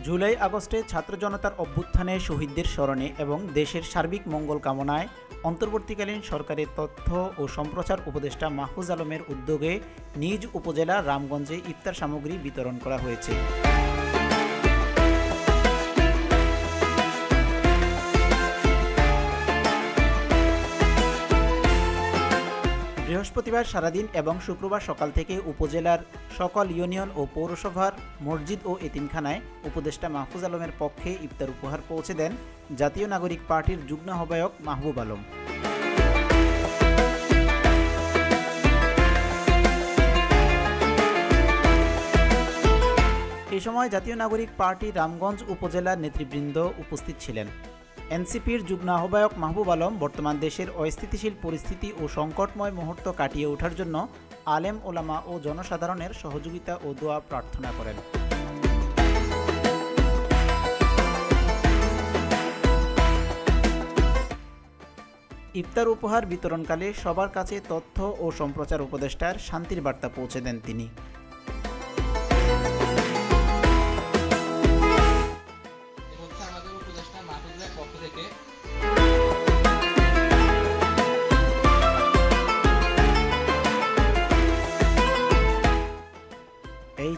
জুলাই আগস্টে ছাত্র জনতার অভ্যুত্থানে শহীদদের স্মরণে এবং দেশের সার্বিক মঙ্গল কামনায় অন্তর্বর্তীকালীন সরকারের তথ্য ও সম্প্রচার উপদেষ্টা মাহফুজ আলমের উদ্যোগে নিজ উপজেলা রামগঞ্জে ইফতার সামগ্রী বিতরণ করা হয়েছে। বৃহস্পতিবার সারাদিন এবং শুক্রবার সকাল থেকে উপজেলার সকল ইউনিয়ন ও পৌরসভার মসজিদ ও এতিমখানায় উপদেষ্টা মাহফুজ আলমের পক্ষে ইফতার উপহার পৌঁছে দেন জাতীয় নাগরিক পার্টির যুগ্ম আহ্বায়ক মাহবুব আলম। এ সময় জাতীয় নাগরিক পার্টি রামগঞ্জ উপজেলার নেতৃবৃন্দ উপস্থিত ছিলেন। এনসিপির যুগ্ম আহ্বায়ক মাহবুব আলম বর্তমান দেশের অস্থিতিশীল পরিস্থিতি ও সংকটময় মুহূর্ত কাটিয়ে ওঠার জন্য আলেম ওলামা ও জনসাধারণের সহযোগিতা ও দোয়া প্রার্থনা করেন। ইফতার উপহার বিতরণকালে সবার কাছে তথ্য ও সম্প্রচার উপদেষ্টার শান্তির বার্তা পৌঁছে দেন তিনি।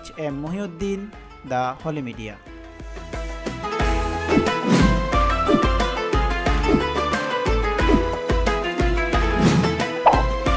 HM Mohiuddin, the Holi media.